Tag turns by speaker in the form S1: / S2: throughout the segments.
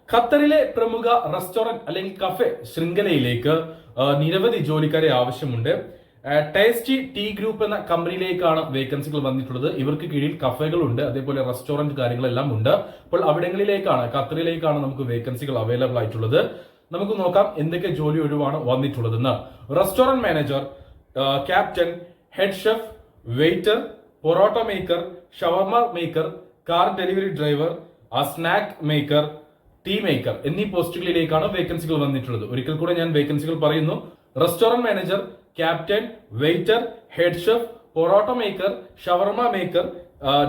S1: ഖത്തറിലെ പ്രമുഖ റെസ്റ്റോറന്റ് അല്ലെങ്കിൽ കഫേ ശൃംഖലയിലേക്ക് നിരവധി ജോലിക്കാരെ ആവശ്യമുണ്ട്. ടേസ്റ്റി ടീ ഗ്രൂപ്പ് എന്ന കമ്പനിയിലേക്കാണ് വേക്കൻസികൾ വന്നിട്ടുള്ളത്. ഇവർക്ക് കീഴിൽ കഫേകളുണ്ട്, അതേപോലെ റെസ്റ്റോറന്റ് കാര്യങ്ങളെല്ലാം ഉണ്ട്. അപ്പോൾ അവിടങ്ങളിലേക്കാണ്, ഖത്തറിലേക്കാണ് നമുക്ക് വേക്കൻസികൾ അവൈലബിൾ ആയിട്ടുള്ളത്. നമുക്ക് നോക്കാം എന്തൊക്കെ ജോലി ഒഴിവാണ് വന്നിട്ടുള്ളതെന്ന്. Restaurant manager, captain, head chef, waiter, parotta maker, ഷവർമ maker, car delivery driver, snack maker, tea maker എന്നീ പോസ്റ്റുകളിലേക്കാണ് വേക്കൻസികൾ വന്നിട്ടുള്ളത്. ഒരിക്കൽ കൂടെ ഞാൻ വേക്കൻസികൾ പറയുന്നു. Restaurant manager, captain, waiter, head chef, parotta maker, ഷവർമ maker,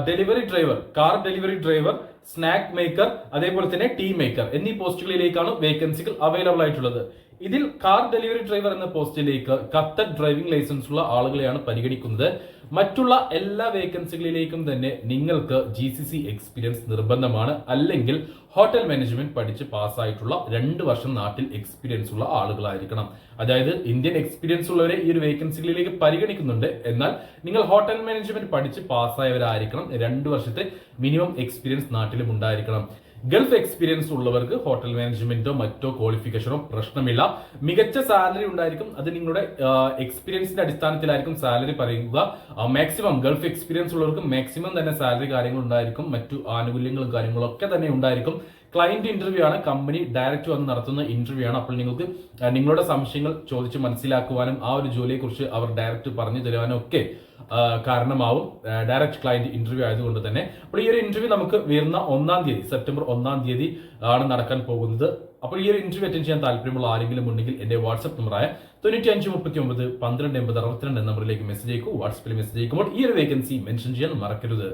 S1: delivery driver, car delivery driver, snack maker, അതേപോലെ തന്നെ ടീ മേക്കർ എന്നീ പോസ്റ്റുകളിലേക്കാണ് വേക്കൻസികൾ അവൈലബിൾ ആയിട്ടുള്ളത്. ഇതിൽ കാർ ഡെലിവറി ഡ്രൈവർ എന്ന പോസ്റ്റിലേക്ക് ഖത്തർ ഡ്രൈവിംഗ് ലൈസൻസ് ഉള്ള ആളുകളെയാണ് പരിഗണിക്കുന്നത്. മറ്റുള്ള എല്ലാ വേക്കൻസികളിലേക്കും തന്നെ നിങ്ങൾക്ക് GCC എക്സ്പീരിയൻസ് നിർബന്ധമാണ്. അല്ലെങ്കിൽ ഹോട്ടൽ മാനേജ്മെന്റ് പഠിച്ച് പാസ്സായിട്ടുള്ള 2 വർഷം നാട്ടിൽ എക്സ്പീരിയൻസ് ഉള്ള ആളുകളായിരിക്കണം. അതായത് ഇന്ത്യൻ എക്സ്പീരിയൻസ് ഉള്ളവരെ ഈ ഒരു വേക്കൻസികളിലേക്ക് പരിഗണിക്കുന്നുണ്ട്. എന്നാൽ നിങ്ങൾ ഹോട്ടൽ മാനേജ്മെന്റ് പഠിച്ച് പാസ്സായവരായിരിക്കണം. 2 വർഷത്തെ മിനിമം എക്സ്പീരിയൻസ് നാട്ടിലും ഉണ്ടായിരിക്കണം. ഗൾഫ് എക്സ്പീരിയൻസ് ഉള്ളവർക്ക് ഹോട്ടൽ മാനേജ്മെന്റോ മറ്റോ ക്വാളിഫിക്കേഷനോ പ്രശ്നമില്ല. മികച്ച സാലറി ഉണ്ടായിരിക്കും. അത് നിങ്ങളുടെ എക്സ്പീരിയൻസിന്റെ അടിസ്ഥാനത്തിലായിരിക്കും സാലറി പറയുക. മാക്സിമം ഗൾഫ് എക്സ്പീരിയൻസ് ഉള്ളവർക്ക് മാക്സിമം തന്നെ സാലറി കാര്യങ്ങൾ ഉണ്ടായിരിക്കും. മറ്റു ആനുകൂല്യങ്ങളും കാര്യങ്ങളും ഒക്കെ തന്നെ ഉണ്ടായിരിക്കും. ക്ലയന്റ് ഇന്റർവ്യൂ ആണ്, കമ്പനി ഡയറക്റ്റ് വന്ന് നടത്തുന്ന ഇന്റർവ്യൂ ആണ്. അപ്പോൾ നിങ്ങൾക്ക് നിങ്ങളുടെ സംശയങ്ങൾ ചോദിച്ച് മനസ്സിലാക്കുവാനും ആ ഒരു ജോലിയെ കുറിച്ച് അവർ ഡയറക്റ്റ് പറഞ്ഞു തരുവാനും ഒക്കെ കാരണമാവും. ഡയറക്റ്റ് ക്ലയന്റ് ഇന്റർവ്യൂ ആയതുകൊണ്ട് തന്നെ. അപ്പോൾ ഈ ഒരു ഇന്റർവ്യൂ നമുക്ക് വരുന്ന 1-ാം തീയതി, സെപ്റ്റംബർ 1-ാം തീയതി ആണ് നടക്കാൻ പോകുന്നത്. അപ്പോൾ ഈ ഒരു ഇന്റർവ്യൂ അറ്റൻഡ് ചെയ്യാൻ താല്പര്യമുള്ള ആരെങ്കിലും ഉണ്ടെങ്കിൽ എന്റെ വാട്സ്ആപ്പ് നമ്പറായ 9539 1280 62 എന്ന നമ്പറിലേക്ക് മെസ്സേജ് അയക്കൂ. വാട്സ്ആപ്പിൽ മെസ്സേജ് അയക്കുമ്പോൾ ഈ ഒരു വേക്കൻസി മെൻഷൻ ചെയ്യാൻ മറക്കരുത്.